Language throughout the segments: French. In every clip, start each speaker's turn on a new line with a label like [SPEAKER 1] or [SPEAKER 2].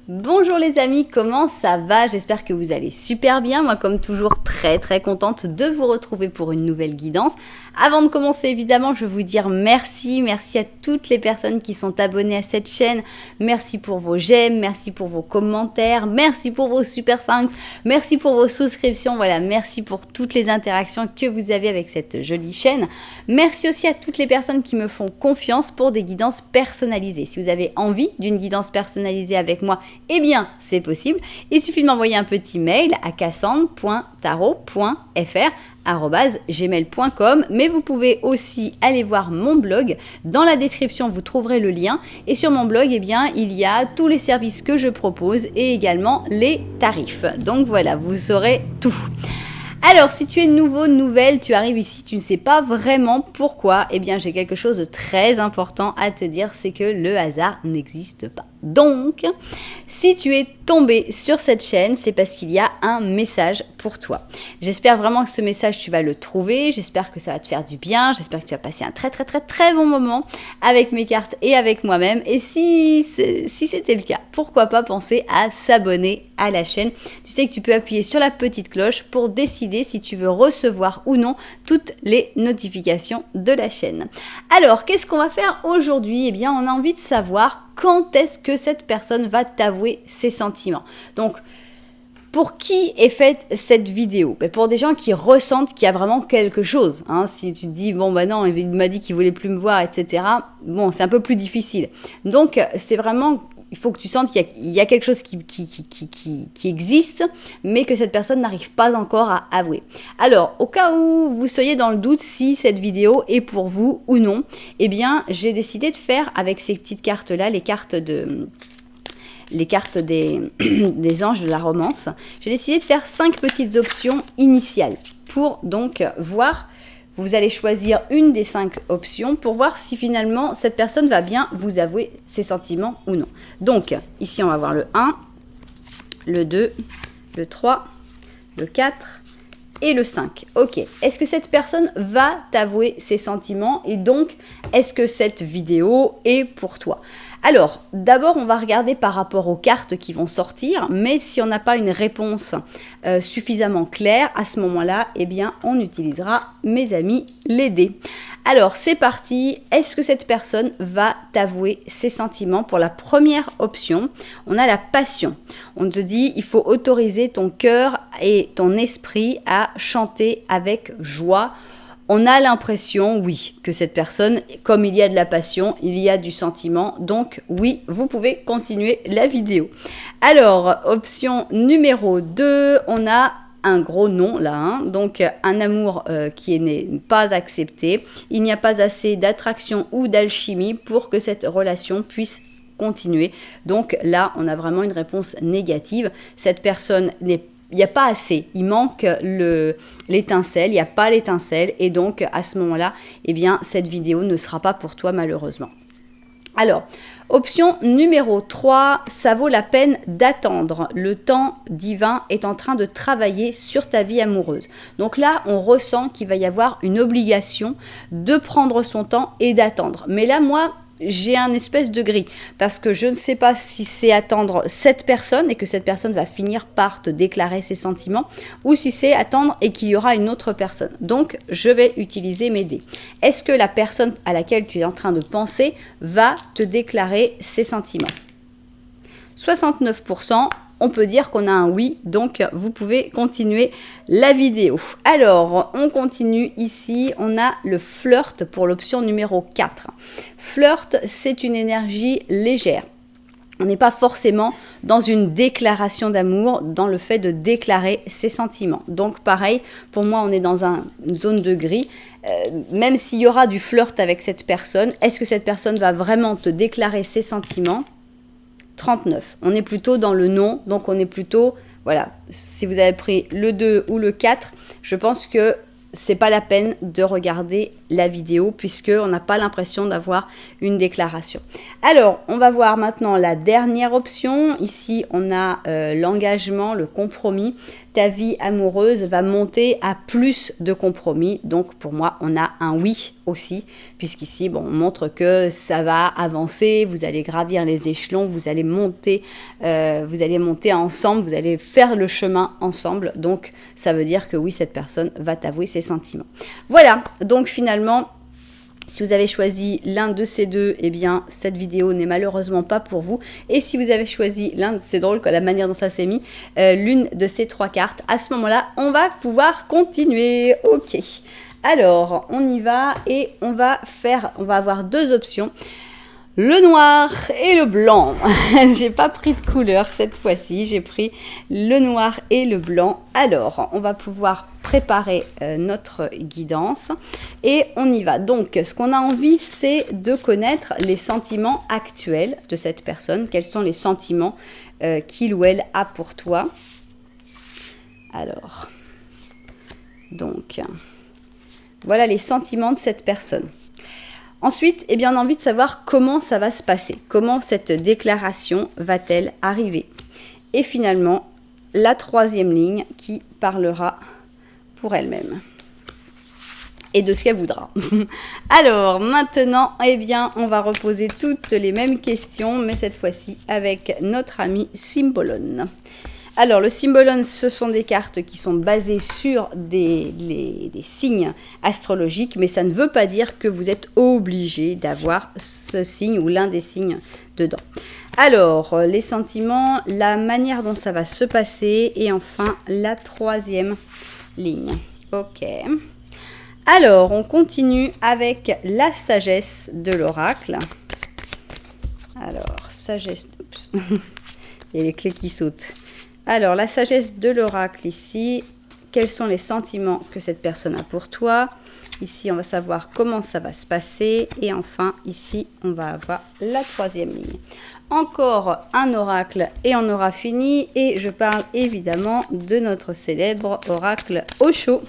[SPEAKER 1] Bonjour les amis, comment ça va? J'espère que vous allez super bien. Moi, comme toujours, très contente de vous retrouver pour une nouvelle guidance. Avant de commencer, évidemment, je veux vous dire merci à toutes les personnes qui sont abonnées à cette chaîne. Merci pour vos j'aime, merci pour vos commentaires, merci pour vos super 5, merci pour vos souscriptions. Voilà, merci pour toutes les interactions que vous avez avec cette jolie chaîne. Merci aussi à toutes les personnes qui me font confiance pour des guidances personnalisées. Si vous avez envie d'une guidance personnalisée avec moi, eh bien, c'est possible. Il suffit de m'envoyer un petit mail à cassandre.tarot.fr@gmail.com, mais vous pouvez aussi aller voir mon blog. Dans la description, vous trouverez le lien. Et sur mon blog, eh bien, il y a tous les services que je propose et également les tarifs. Donc voilà, vous saurez tout. Alors, si tu es nouveau, nouvelle, tu arrives ici, tu ne sais pas vraiment pourquoi, eh bien, j'ai quelque chose de très important à te dire, c'est que le hasard n'existe pas. Donc, si tu es tombé sur cette chaîne, c'est parce qu'il y a un message pour toi. J'espère vraiment que ce message, tu vas le trouver. J'espère que ça va te faire du bien. J'espère que tu vas passer un très bon moment avec mes cartes et avec moi-même. Et si c'était le cas, pourquoi pas penser à s'abonner à la chaîne. Tu sais que tu peux appuyer sur la petite cloche pour décider si tu veux recevoir ou non toutes les notifications de la chaîne. Alors, qu'est-ce qu'on va faire aujourd'hui? Eh bien, on a envie de savoir quand est-ce que cette personne va t'avouer ses sentiments. Donc, pour qui est faite cette vidéo? Pour des gens qui ressentent qu'il y a vraiment quelque chose. Hein. Si tu te dis, bon bah non, il m'a dit qu'il voulait plus me voir, etc. Bon, c'est un peu plus difficile. Donc, c'est vraiment... Il faut que tu sentes qu'il y a quelque chose qui existe, mais que cette personne n'arrive pas encore à avouer. Alors, au cas où vous soyez dans le doute si cette vidéo est pour vous ou non, eh bien, j'ai décidé de faire avec ces petites cartes-là, les cartes des anges de la romance. J'ai décidé de faire 5 petites options initiales pour donc voir. Vous allez choisir une des 5 options pour voir si finalement cette personne va bien vous avouer ses sentiments ou non. Donc, ici on va voir le 1, le 2, le 3, le 4 et le 5. Ok, est-ce que cette personne va t'avouer ses sentiments et donc est-ce que cette vidéo est pour toi? Alors, d'abord, on va regarder par rapport aux cartes qui vont sortir, mais si on n'a pas une réponse suffisamment claire, à ce moment-là, eh bien, on utilisera, mes amis, les dés. Alors, c'est parti. Est-ce que cette personne va t'avouer ses sentiments? Pour la première option, on a la passion. On te dit, il faut autoriser ton cœur et ton esprit à chanter avec joie. On a l'impression, oui, que cette personne, comme il y a de la passion, il y a du sentiment. Donc, oui, vous pouvez continuer la vidéo. Alors, option numéro 2, on a un gros non là, hein. Donc un amour qui n'est pas accepté. Il n'y a pas assez d'attraction ou d'alchimie pour que cette relation puisse continuer. Donc là, on a vraiment une réponse négative. Cette personne il n'y a pas assez, il manque l'étincelle, il n'y a pas l'étincelle et donc à ce moment-là, eh bien, cette vidéo ne sera pas pour toi malheureusement. Alors, option numéro 3, ça vaut la peine d'attendre. Le temps divin est en train de travailler sur ta vie amoureuse. Donc là, on ressent qu'il va y avoir une obligation de prendre son temps et d'attendre. Mais là, moi... j'ai un espèce de gris parce que je ne sais pas si c'est attendre cette personne et que cette personne va finir par te déclarer ses sentiments ou si c'est attendre et qu'il y aura une autre personne. Donc, je vais utiliser mes dés. Est-ce que la personne à laquelle tu es en train de penser va te déclarer ses sentiments? 69%. On peut dire qu'on a un oui, donc vous pouvez continuer la vidéo. Alors, on continue ici, on a le flirt pour l'option numéro 4. Flirt, c'est une énergie légère. On n'est pas forcément dans une déclaration d'amour, dans le fait de déclarer ses sentiments. Donc pareil, pour moi, on est dans une zone de gris. Même s'il y aura du flirt avec cette personne, est-ce que cette personne va vraiment te déclarer ses sentiments? 39. On est plutôt dans le non, donc on est plutôt, voilà, si vous avez pris le 2 ou le 4, je pense que c'est pas la peine de regarder la vidéo puisqu'on n'a pas l'impression d'avoir une déclaration. Alors, on va voir maintenant la dernière option. Ici, on a l'engagement, le compromis. Ta vie amoureuse va monter à plus de compromis. Donc, pour moi, on a un oui aussi, puisqu'ici, bon, on montre que ça va avancer, vous allez gravir les échelons, vous allez monter ensemble, vous allez faire le chemin ensemble. Donc, ça veut dire que oui, cette personne va t'avouer ses sentiments. Voilà, donc finalement, si vous avez choisi l'un de ces deux, eh bien, cette vidéo n'est malheureusement pas pour vous. Et si vous avez choisi c'est drôle, la manière dont ça s'est mis, l'une de ces trois cartes, à ce moment-là, on va pouvoir continuer. Ok. Alors, on y va et on va avoir deux options. Le noir et le blanc. J'ai pas pris de couleur cette fois-ci, j'ai pris le noir et le blanc. Alors, on va pouvoir préparer notre guidance et on y va. Donc, ce qu'on a envie, c'est de connaître les sentiments actuels de cette personne. Quels sont les sentiments qu'il ou elle a pour toi. Alors, donc, voilà les sentiments de cette personne. Ensuite, eh bien, on a envie de savoir comment ça va se passer, comment cette déclaration va-t-elle arriver. Et finalement, la troisième ligne qui parlera pour elle-même et de ce qu'elle voudra. Alors, maintenant, eh bien, on va reposer toutes les mêmes questions, mais cette fois-ci avec notre ami Symbolone. Alors, le Symbolone, ce sont des cartes qui sont basées sur des signes astrologiques, mais ça ne veut pas dire que vous êtes obligé d'avoir ce signe ou l'un des signes dedans. Alors, les sentiments, la manière dont ça va se passer et enfin la troisième ligne. Ok. Alors, on continue avec la sagesse de l'oracle. Alors, sagesse... Oups. Il y a les clés qui sautent. Alors, la sagesse de l'oracle ici, quels sont les sentiments que cette personne a pour toi? Ici, on va savoir comment ça va se passer. Et enfin, ici, on va avoir la troisième ligne. Encore un oracle et on aura fini. Et je parle évidemment de notre célèbre oracle Osho.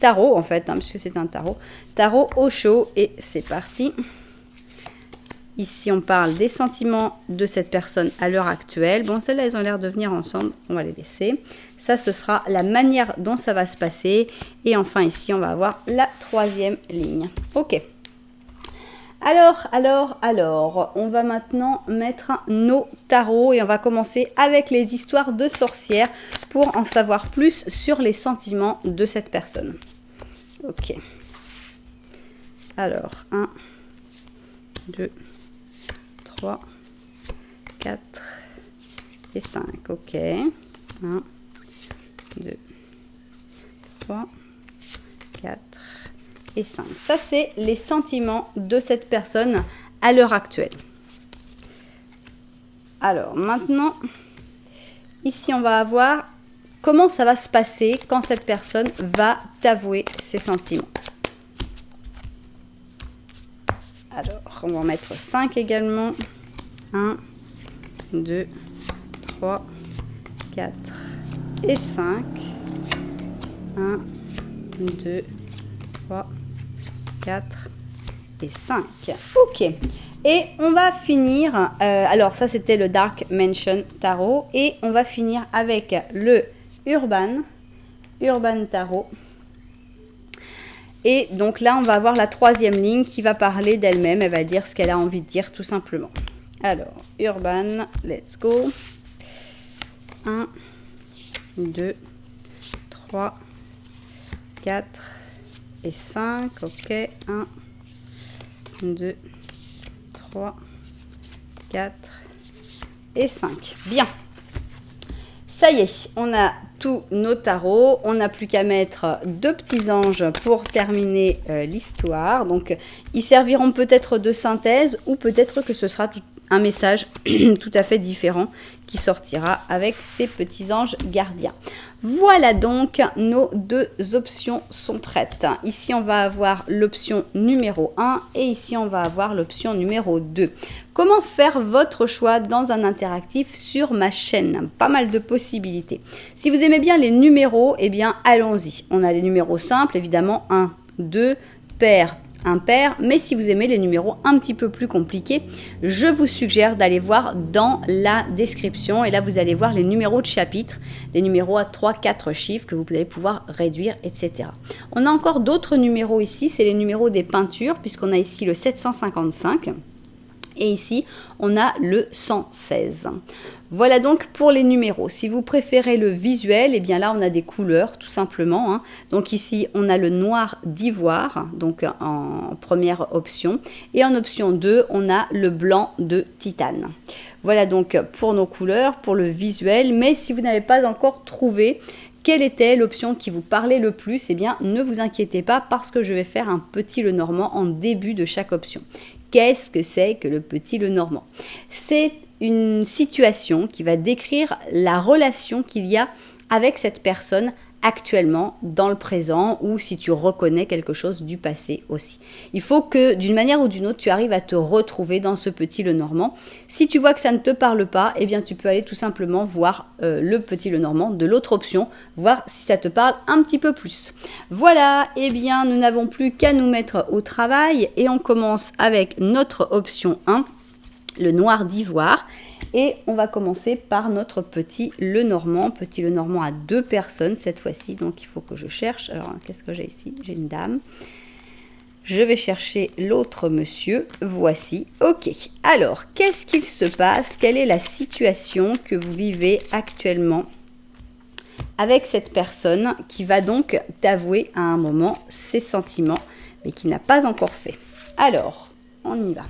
[SPEAKER 1] Tarot, en fait, puisque c'est un tarot. Tarot Osho. Et c'est parti. Ici, on parle des sentiments de cette personne à l'heure actuelle. Bon, celles-là, elles ont l'air de venir ensemble. On va les laisser. Ça, ce sera la manière dont ça va se passer. Et enfin, ici, on va avoir la troisième ligne. Ok. Alors, on va maintenant mettre nos tarots et on va commencer avec les histoires de sorcières pour en savoir plus sur les sentiments de cette personne. Ok. Alors, 1, 2, 3, 4 et 5. Ok. 1, 2, 3, 4 et 5. Ça, c'est les sentiments de cette personne à l'heure actuelle. Alors, maintenant, ici, on va avoir comment ça va se passer quand cette personne va t'avouer ses sentiments. Alors, on va en mettre 5 également. 1, 2, 3, 4 et 5. 1, 2, 3, 4 et 5. Ok. Et on va finir, alors ça c'était le Dark Mansion Tarot. Et on va finir avec le Urban Tarot. Et donc là, on va avoir la troisième ligne qui va parler d'elle-même. Elle va dire ce qu'elle a envie de dire tout simplement. Alors, Urban, let's go. 1, 2, 3, 4 et 5. Ok, 1, 2, 3, 4 et 5. Bien. Ça y est, on a tous nos tarots. On n'a plus qu'à mettre 2 petits anges pour terminer l'histoire. Donc, ils serviront peut-être de synthèse ou peut-être que ce sera un message tout à fait différent qui sortira avec ces petits anges gardiens. Voilà donc, nos 2 options sont prêtes. Ici, on va avoir l'option numéro 1 et ici, on va avoir l'option numéro 2. Comment faire votre choix dans un interactif sur ma chaîne? Pas mal de possibilités. Si vous aimez bien les numéros, eh bien, allons-y. On a les numéros simples, évidemment, 1, 2, pair, impair, mais si vous aimez les numéros un petit peu plus compliqués, je vous suggère d'aller voir dans la description et là vous allez voir les numéros de chapitre, des numéros à 3-4 chiffres que vous allez pouvoir réduire, etc. On a encore d'autres numéros ici, c'est les numéros des peintures puisqu'on a ici le 755 et ici on a le 116. Voilà donc pour les numéros. Si vous préférez le visuel, eh bien là on a des couleurs tout simplement, hein. Donc ici on a le noir d'ivoire, donc en première option. Et en option 2, on a le blanc de titane. Voilà donc pour nos couleurs, pour le visuel. Mais si vous n'avez pas encore trouvé quelle était l'option qui vous parlait le plus, eh bien ne vous inquiétez pas parce que je vais faire un petit Lenormand en début de chaque option. Qu'est-ce que c'est que le petit Lenormand? C'est une situation qui va décrire la relation qu'il y a avec cette personne actuellement, dans le présent, ou si tu reconnais quelque chose du passé aussi. Il faut que d'une manière ou d'une autre, tu arrives à te retrouver dans ce petit Lenormand. Si tu vois que ça ne te parle pas, eh bien tu peux aller tout simplement voir le petit Lenormand de l'autre option, voir si ça te parle un petit peu plus. Voilà, eh bien nous n'avons plus qu'à nous mettre au travail et on commence avec notre option 1. Le noir d'ivoire et on va commencer par notre petit Lenormand à 2 personnes cette fois-ci, donc il faut que je cherche. Alors qu'est-ce que j'ai ici? J'ai une dame, je vais chercher l'autre monsieur, voici. Ok, alors qu'est-ce qu'il se passe? Quelle est la situation que vous vivez actuellement avec cette personne qui va donc t'avouer à un moment ses sentiments mais qui n'a pas encore fait? Alors on y va.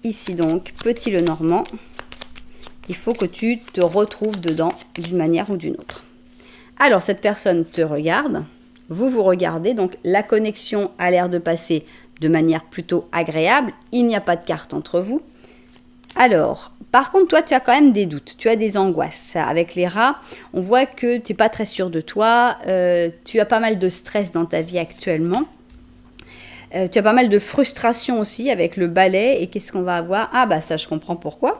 [SPEAKER 1] Ici donc, petit Lenormand, il faut que tu te retrouves dedans d'une manière ou d'une autre. Alors, cette personne te regarde, vous vous regardez, donc la connexion a l'air de passer de manière plutôt agréable, il n'y a pas de carte entre vous. Alors, par contre, toi, tu as quand même des doutes, tu as des angoisses. Avec les rats, on voit que tu n'es pas très sûr de toi, tu as pas mal de stress dans ta vie actuellement. Tu as pas mal de frustration aussi avec le balai. Et qu'est-ce qu'on va avoir? Ah bah ça, je comprends pourquoi.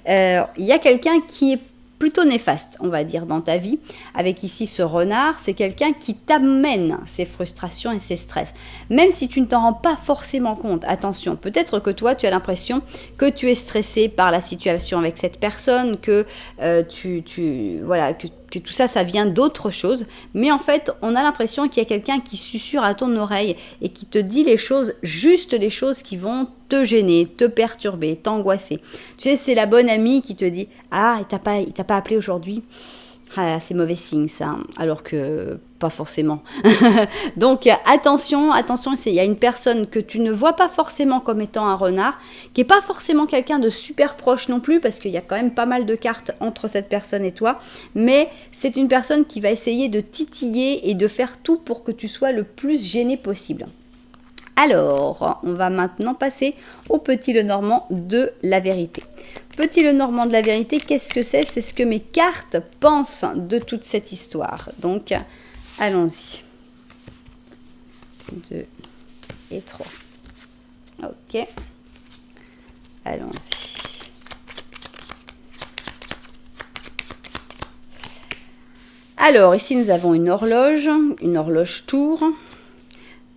[SPEAKER 1] Il y a quelqu'un qui est plutôt néfaste, on va dire, dans ta vie. Avec ici ce renard, c'est quelqu'un qui t'amène ces frustrations et ces stress. Même si tu ne t'en rends pas forcément compte. Attention, peut-être que toi, tu as l'impression que tu es stressé par la situation avec cette personne, que voilà, que tout ça, ça vient d'autre chose. Mais en fait, on a l'impression qu'il y a quelqu'un qui susurre à ton oreille et qui te dit les choses, juste les choses qui vont te gêner, te perturber, t'angoisser. Tu sais, c'est la bonne amie qui te dit « Ah, il t'a pas appelé aujourd'hui ?» Ah, c'est mauvais signe ça, alors que pas forcément. Donc attention, il y a une personne que tu ne vois pas forcément comme étant un renard, qui n'est pas forcément quelqu'un de super proche non plus, parce qu'il y a quand même pas mal de cartes entre cette personne et toi, mais c'est une personne qui va essayer de titiller et de faire tout pour que tu sois le plus gêné possible. Alors, on va maintenant passer au petit Lenormand de la vérité. Petit Lenormand de la vérité, qu'est-ce que c'est? C'est ce que mes cartes pensent de toute cette histoire. Donc, allons-y. 2 et 3. Ok. Allons-y. Alors, ici, nous avons une horloge tour.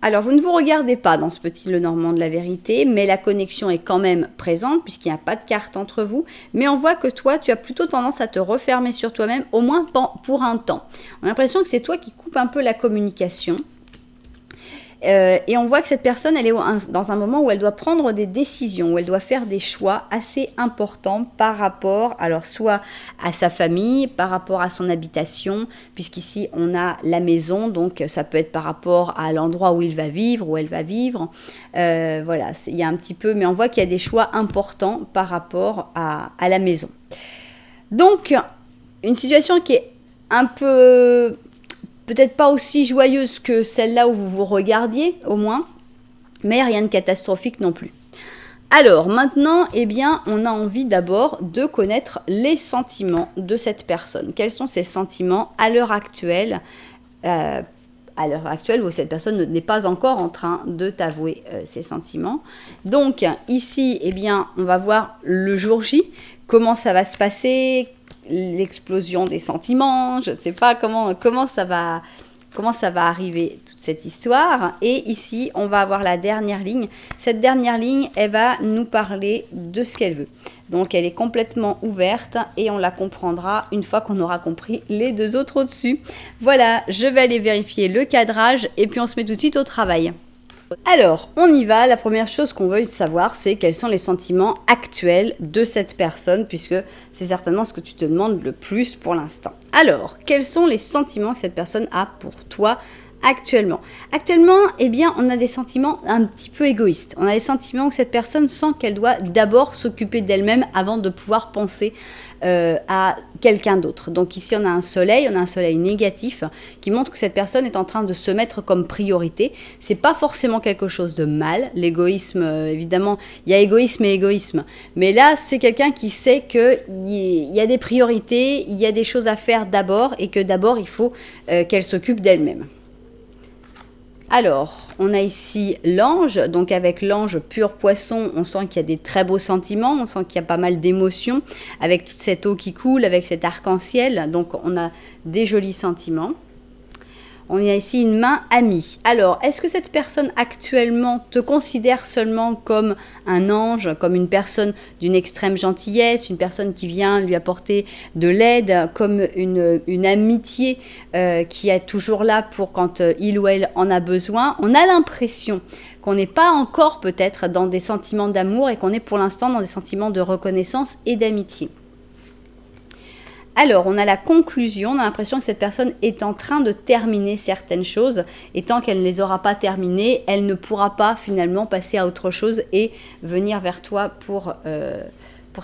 [SPEAKER 1] Alors, vous ne vous regardez pas dans ce petit Lenormand de la vérité, mais la connexion est quand même présente puisqu'il n'y a pas de carte entre vous. Mais on voit que toi, tu as plutôt tendance à te refermer sur toi-même, au moins pour un temps. On a l'impression que c'est toi qui coupes un peu la communication. Et on voit que cette personne, elle est dans un moment où elle doit prendre des décisions, où elle doit faire des choix assez importants par rapport, alors soit à sa famille, par rapport à son habitation, puisqu'ici on a la maison, donc ça peut être par rapport à l'endroit où il va vivre, où elle va vivre. Voilà, il y a un petit peu, mais on voit qu'il y a des choix importants par rapport à la maison. Donc, une situation qui est un peu... peut-être pas aussi joyeuse que celle-là où vous vous regardiez, au moins, mais rien de catastrophique non plus. Alors, maintenant, eh bien, on a envie d'abord de connaître les sentiments de cette personne. Quels sont ses sentiments à l'heure actuelle où cette personne n'est pas encore en train de t'avouer ses sentiments. Donc, ici, eh bien, on va voir le jour J, comment ça va se passer, l'explosion des sentiments, je ne sais pas comment ça va arriver, toute cette histoire. Et ici, on va avoir la dernière ligne. Cette dernière ligne, elle va nous parler de ce qu'elle veut. Donc, elle est complètement ouverte et on la comprendra une fois qu'on aura compris les deux autres au-dessus. Voilà, je vais aller vérifier le cadrage et puis on se met tout de suite au travail. Alors, on y va. La première chose qu'on veut savoir, c'est quels sont les sentiments actuels de cette personne, puisque c'est certainement ce que tu te demandes le plus pour l'instant. Alors, quels sont les sentiments que cette personne a pour toi actuellement? Actuellement, eh bien, on a des sentiments un petit peu égoïstes. On a des sentiments où cette personne sent qu'elle doit d'abord s'occuper d'elle-même avant de pouvoir penser à quelqu'un d'autre. Donc ici, on a un soleil négatif qui montre que cette personne est en train de se mettre comme priorité. C'est pas forcément quelque chose de mal. L'égoïsme, évidemment, il y a égoïsme et égoïsme. Mais là, c'est quelqu'un qui sait qu'il y a des priorités, il y a des choses à faire d'abord et que d'abord, il faut qu'elle s'occupe d'elle-même. Alors, on a ici l'ange, donc avec l'ange pur poisson, on sent qu'il y a des très beaux sentiments, on sent qu'il y a pas mal d'émotions, avec toute cette eau qui coule, avec cet arc-en-ciel, donc on a des jolis sentiments. On a ici une main amie. Alors, est-ce que cette personne actuellement te considère seulement comme un ange, comme une personne d'une extrême gentillesse, une personne qui vient lui apporter de l'aide, comme une amitié qui est toujours là pour quand il ou elle en a besoin? On a l'impression qu'on n'est pas encore peut-être dans des sentiments d'amour et qu'on est pour l'instant dans des sentiments de reconnaissance et d'amitié. Alors, on a la conclusion, on a l'impression que cette personne est en train de terminer certaines choses et tant qu'elle ne les aura pas terminées, elle ne pourra pas finalement passer à autre chose et venir vers toi pour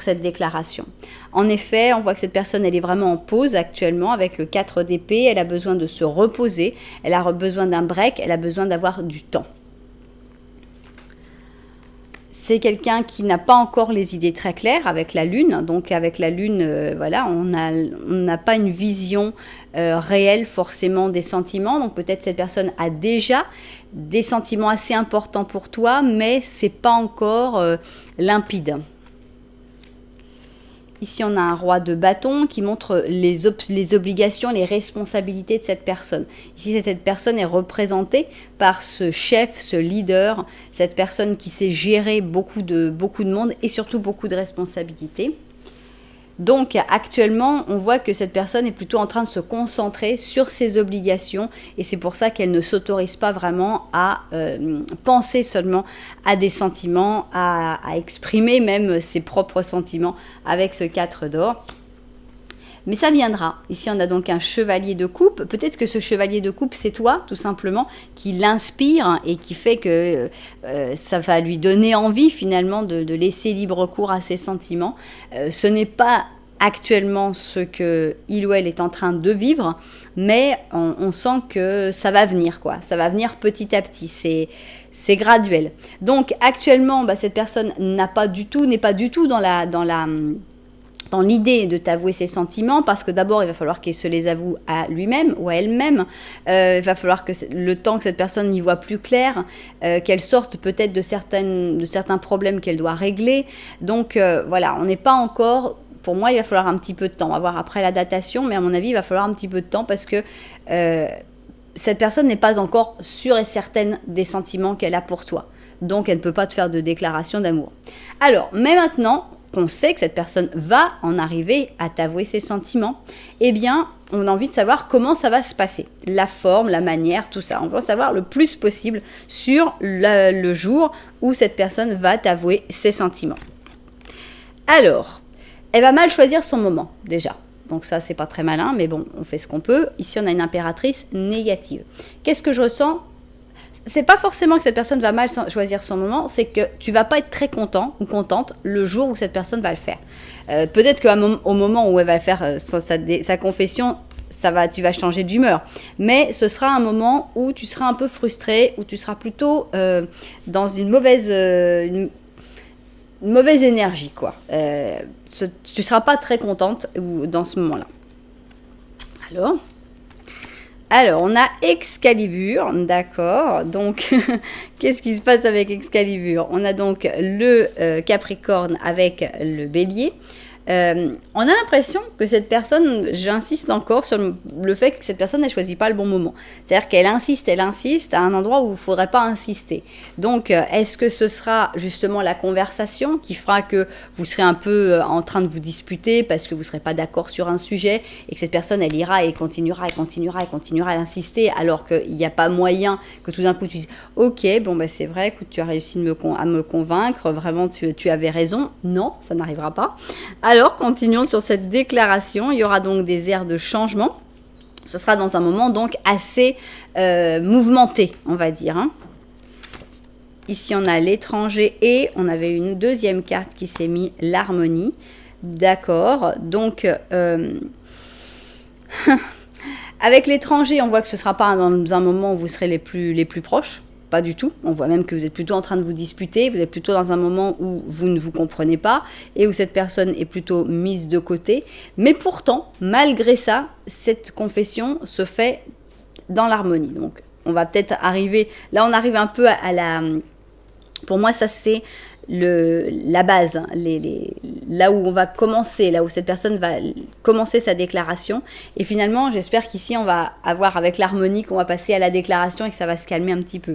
[SPEAKER 1] cette déclaration. En effet, on voit que cette personne, elle est vraiment en pause actuellement avec le 4 d'épée, elle a besoin de se reposer, elle a besoin d'un break, elle a besoin d'avoir du temps. C'est quelqu'un qui n'a pas encore les idées très claires avec la lune. Donc avec la lune, voilà, on n'a pas une vision réelle forcément des sentiments. Donc peut-être cette personne a déjà des sentiments assez importants pour toi, mais c'est pas encore limpide. Ici, on a un roi de bâton qui montre les obligations, les responsabilités de cette personne. Ici, cette personne est représentée par ce chef, ce leader, cette personne qui sait gérer beaucoup de monde et surtout beaucoup de responsabilités. Donc actuellement, on voit que cette personne est plutôt en train de se concentrer sur ses obligations et c'est pour ça qu'elle ne s'autorise pas vraiment à penser seulement à des sentiments, à exprimer même ses propres sentiments avec ce 4 d'or. Mais ça viendra. Ici, on a donc un chevalier de coupe. Peut-être que ce chevalier de coupe, c'est toi, tout simplement, qui l'inspire et qui fait que ça va lui donner envie, finalement, de laisser libre cours à ses sentiments. Ce n'est pas actuellement ce que il ou elle est en train de vivre, mais on sent que ça va venir, quoi. Ça va venir petit à petit. C'est graduel. Donc, actuellement, cette personne n'est pas du tout dans l'idée de t'avouer ses sentiments, parce que d'abord, il va falloir qu'elle se les avoue à lui-même ou à elle-même. Il va falloir que le temps que cette personne y voit plus clair, qu'elle sorte peut-être de certains problèmes qu'elle doit régler. Donc, voilà, on n'est pas encore... Pour moi, il va falloir un petit peu de temps. On va voir après la datation, mais à mon avis, il va falloir un petit peu de temps parce que cette personne n'est pas encore sûre et certaine des sentiments qu'elle a pour toi. Donc, elle ne peut pas te faire de déclaration d'amour. Alors, mais maintenant qu'on sait que cette personne va en arriver à t'avouer ses sentiments, eh bien, on a envie de savoir comment ça va se passer. La forme, la manière, tout ça. On va en savoir le plus possible sur le jour où cette personne va t'avouer ses sentiments. Alors, elle va mal choisir son moment, déjà. Donc ça, c'est pas très malin, mais bon, on fait ce qu'on peut. Ici, on a une impératrice négative. Qu'est-ce que je ressens? C'est pas forcément que cette personne va mal choisir son moment, c'est que tu vas pas être très content ou contente le jour où cette personne va le faire. Peut-être qu'au moment où elle va faire sa confession, tu vas changer d'humeur. Mais ce sera un moment où tu seras un peu frustré, où tu seras plutôt dans une mauvaise énergie, quoi. Tu seras pas très contente dans ce moment-là. Alors, on a Excalibur, d'accord. Donc, qu'est-ce qui se passe avec Excalibur? On a donc le Capricorne avec le Bélier. On a l'impression que cette personne, j'insiste encore sur le fait que cette personne ne choisit pas le bon moment. C'est-à-dire qu'elle insiste à un endroit où il ne faudrait pas insister. Donc, est-ce que ce sera justement la conversation qui fera que vous serez un peu en train de vous disputer parce que vous ne serez pas d'accord sur un sujet et que cette personne, elle ira et continuera à insister alors qu'il n'y a pas moyen que tout d'un coup tu dises « Ok, bon, ben, c'est vrai, écoute, tu as réussi à me convaincre, vraiment, tu avais raison. » Non, ça n'arrivera pas. Alors, continuons sur cette déclaration. Il y aura donc des airs de changement. Ce sera dans un moment donc assez mouvementé, on va dire. Hein. Ici, on a l'étranger et on avait une deuxième carte qui s'est mise, l'harmonie. D'accord. Donc, avec l'étranger, on voit que ce ne sera pas dans un moment où vous serez les plus proches. Pas du tout. On voit même que vous êtes plutôt en train de vous disputer. Vous êtes plutôt dans un moment où vous ne vous comprenez pas et où cette personne est plutôt mise de côté. Mais pourtant, malgré ça, cette confession se fait dans l'harmonie. Donc, on va peut-être arriver... Là, on arrive un peu à la... Pour moi, ça, c'est la base. Là où on va commencer, là où cette personne va commencer sa déclaration. Et finalement, j'espère qu'ici, on va avoir avec l'harmonie qu'on va passer à la déclaration et que ça va se calmer un petit peu.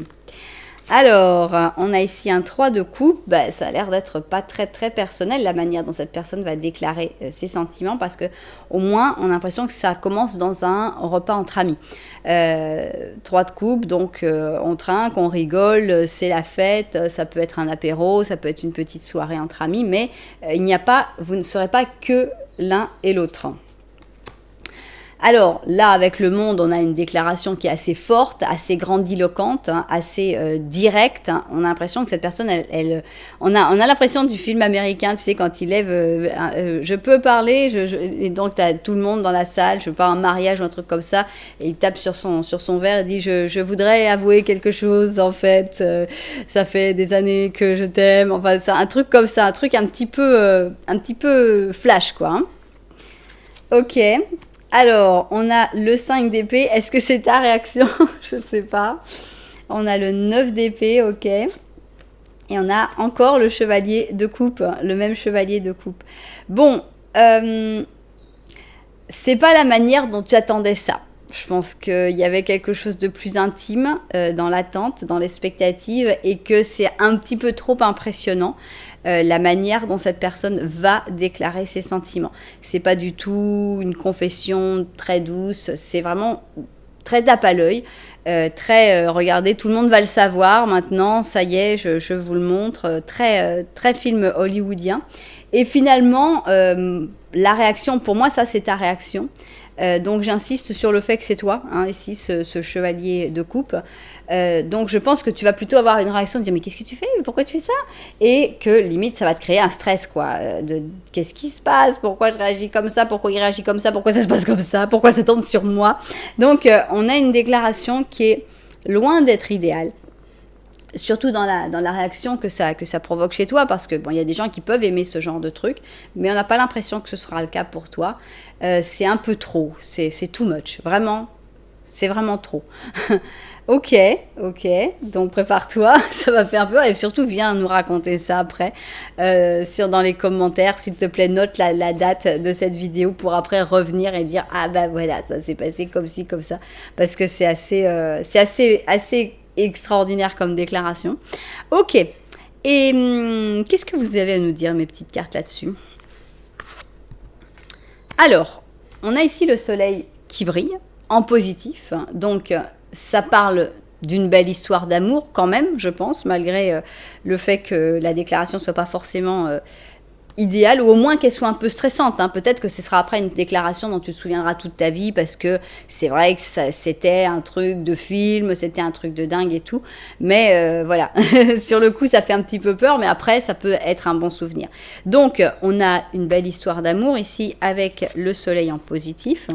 [SPEAKER 1] Alors, on a ici un 3 de coupe. Bah, ça a l'air d'être pas très très personnel la manière dont cette personne va déclarer ses sentiments parce que au moins on a l'impression que ça commence dans un repas entre amis. 3 de coupe, donc on trinque, on rigole, c'est la fête, ça peut être un apéro, ça peut être une petite soirée entre amis, mais vous ne serez pas que l'un et l'autre. Alors là, avec le monde, on a une déclaration qui est assez forte, assez grandiloquente, hein, assez directe. Hein. On a l'impression que cette personne, on a l'impression du film américain, tu sais, quand il lève, je peux parler, et donc tu as tout le monde dans la salle, je sais pas, un mariage ou un truc comme ça, et il tape sur son verre et dit, je voudrais avouer quelque chose, en fait, ça fait des années que je t'aime, enfin, c'est un truc comme ça, un truc un petit peu flash, quoi. Hein. Ok. Alors, on a le 5 d'épée. Est-ce que c'est ta réaction? Je ne sais pas. On a le 9 d'épée, ok. Et on a encore le chevalier de coupe, le même chevalier de coupe. Bon, c'est pas la manière dont tu attendais ça. Je pense qu'il y avait quelque chose de plus intime dans l'attente, dans l'expectative, et que c'est un petit peu trop impressionnant. La manière dont cette personne va déclarer ses sentiments. C'est pas du tout une confession très douce, c'est vraiment très tape à l'œil, regardez, tout le monde va le savoir maintenant, ça y est, je vous le montre, très film hollywoodien. Et finalement, la réaction, pour moi, ça c'est ta réaction. Donc j'insiste sur le fait que c'est toi, hein, ici, ce chevalier de coupe. Donc je pense que tu vas plutôt avoir une réaction de dire mais qu'est-ce que tu fais, pourquoi tu fais ça, et que limite ça va te créer un stress quoi, de qu'est-ce qui se passe, pourquoi je réagis comme ça, pourquoi il réagit comme ça, pourquoi ça se passe comme ça, pourquoi ça tombe sur moi. Donc on a une déclaration qui est loin d'être idéale. Surtout dans la réaction que ça provoque chez toi, parce que bon, il y a des gens qui peuvent aimer ce genre de truc, mais on n'a pas l'impression que ce sera le cas pour toi. C'est un peu trop, c'est too much, vraiment, c'est vraiment trop. Ok, donc prépare-toi, ça va faire peur et surtout viens nous raconter ça après dans les commentaires, s'il te plaît, note la date de cette vidéo pour après revenir et dire ah bah voilà, ça s'est passé comme ci, comme ça, parce que c'est assez extraordinaire comme déclaration. Ok, et qu'est-ce que vous avez à nous dire mes petites cartes là-dessus? Alors, on a ici le soleil qui brille en positif, donc ça parle d'une belle histoire d'amour quand même, je pense, malgré le fait que la déclaration ne soit pas forcément idéale, ou au moins qu'elle soit un peu stressante. Hein. Peut-être que ce sera après une déclaration dont tu te souviendras toute ta vie, parce que c'est vrai que c'était un truc de film, c'était un truc de dingue et tout. Mais voilà, sur le coup, ça fait un petit peu peur, mais après, ça peut être un bon souvenir. Donc, on a une belle histoire d'amour ici, avec le soleil en positif.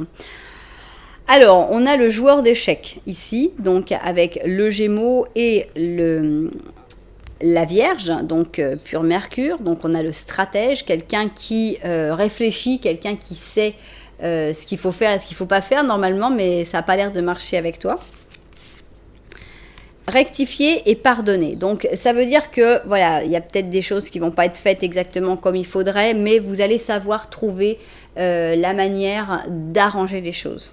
[SPEAKER 1] Alors, on a le joueur d'échecs ici, donc avec le Gémeaux et la Vierge, donc pur Mercure. Donc, on a le stratège, quelqu'un qui réfléchit, quelqu'un qui sait ce qu'il faut faire et ce qu'il ne faut pas faire normalement, mais ça n'a pas l'air de marcher avec toi. rectifier et pardonner. Donc ça veut dire que voilà, il y a peut-être des choses qui vont pas être faites exactement comme il faudrait, mais vous allez savoir trouver la manière d'arranger les choses.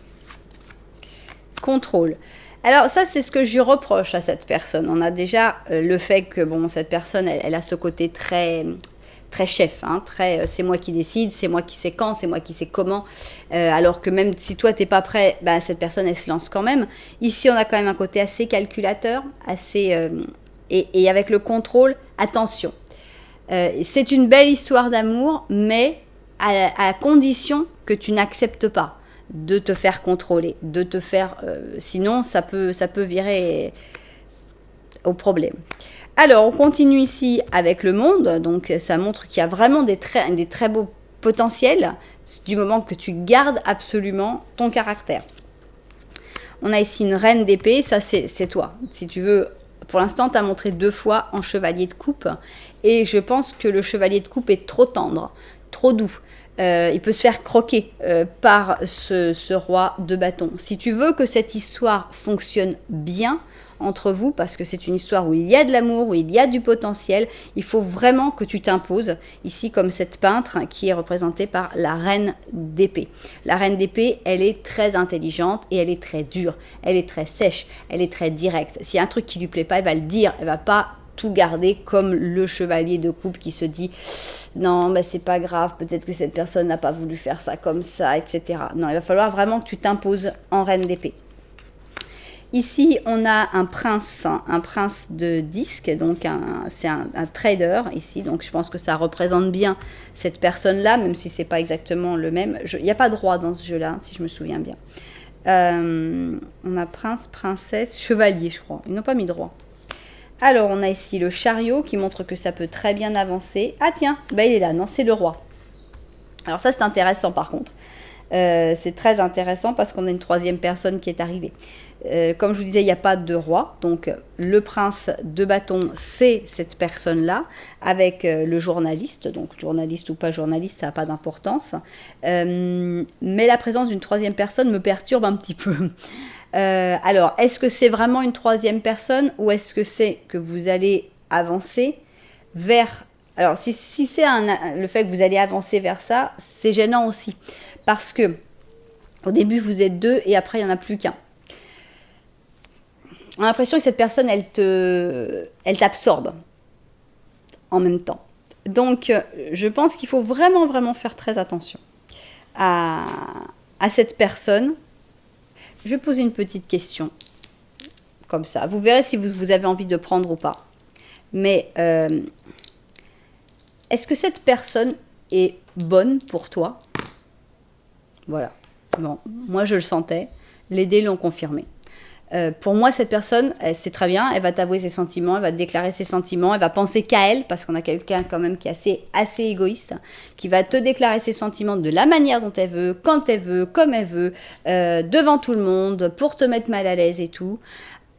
[SPEAKER 1] Contrôle. Alors ça, c'est ce que je reproche à cette personne. On a déjà le fait que bon, cette personne, elle a ce côté très chef, hein, c'est moi qui décide, c'est moi qui sais quand, c'est moi qui sais comment. Alors que même si toi, t'es pas prêt, ben, cette personne, elle se lance quand même. Ici, on a quand même un côté assez calculateur, et avec le contrôle, attention. C'est une belle histoire d'amour, mais à condition que tu n'acceptes pas de te faire contrôler, de te faire... sinon, ça peut virer au problème. Alors, on continue ici avec le monde. Donc, ça montre qu'il y a vraiment des très beaux potentiels du moment que tu gardes absolument ton caractère. On a ici une reine d'épée. Ça, c'est toi. Si tu veux, pour l'instant, tu as montré 2 fois en chevalier de coupe. Et je pense que le chevalier de coupe est trop tendre, trop doux. Il peut se faire croquer par ce roi de bâton. Si tu veux que cette histoire fonctionne bien entre vous, parce que c'est une histoire où il y a de l'amour, où il y a du potentiel, il faut vraiment que tu t'imposes, ici comme cette peintre qui est représentée par la reine d'épée. La reine d'épée, elle est très intelligente et elle est très dure, elle est très sèche, elle est très directe. S'il y a un truc qui lui plaît pas, elle va le dire, elle va pas tout garder comme le chevalier de coupe qui se dit non, ben c'est pas grave, peut-être que cette personne n'a pas voulu faire ça comme ça, etc. Non, il va falloir vraiment que tu t'imposes en reine d'épée. Ici, on a un prince de disque, donc c'est un trader ici, donc je pense que ça représente bien cette personne-là, même si c'est pas exactement le même. Il n'y a pas de roi dans ce jeu-là, si je me souviens bien. On a prince, princesse, chevalier, je crois. Ils n'ont pas mis de roi. Alors, on a ici le chariot qui montre que ça peut très bien avancer. Ah tiens, bah, il est là, non, c'est le roi. Alors ça, c'est intéressant par contre. C'est très intéressant parce qu'on a une 3e personne qui est arrivée. Comme je vous disais, il n'y a pas de roi. Donc, le prince de bâton, c'est cette personne-là, avec le journaliste. Donc, journaliste ou pas journaliste, ça n'a pas d'importance. Mais la présence d'une 3e personne me perturbe un petit peu. Alors, est-ce que c'est vraiment une 3e personne ou est-ce que c'est que vous allez avancer vers... Alors, si c'est le fait que vous allez avancer vers ça, c'est gênant aussi. Parce que au début, vous êtes 2 et après, il n'y en a plus qu'un. On a l'impression que cette personne, elle t'absorbe en même temps. Donc, je pense qu'il faut vraiment, vraiment faire très attention à cette personne. Je vais poser une petite question, comme ça. Vous verrez si vous avez envie de prendre ou pas. Mais est-ce que cette personne est bonne pour toi? Voilà. Bon, moi je le sentais. Les dés l'ont confirmé. Pour moi, cette personne, c'est très bien. Elle va t'avouer ses sentiments, elle va te déclarer ses sentiments, elle va penser qu'à elle, parce qu'on a quelqu'un quand même qui est assez égoïste, qui va te déclarer ses sentiments de la manière dont elle veut, quand elle veut, comme elle veut, devant tout le monde, pour te mettre mal à l'aise et tout.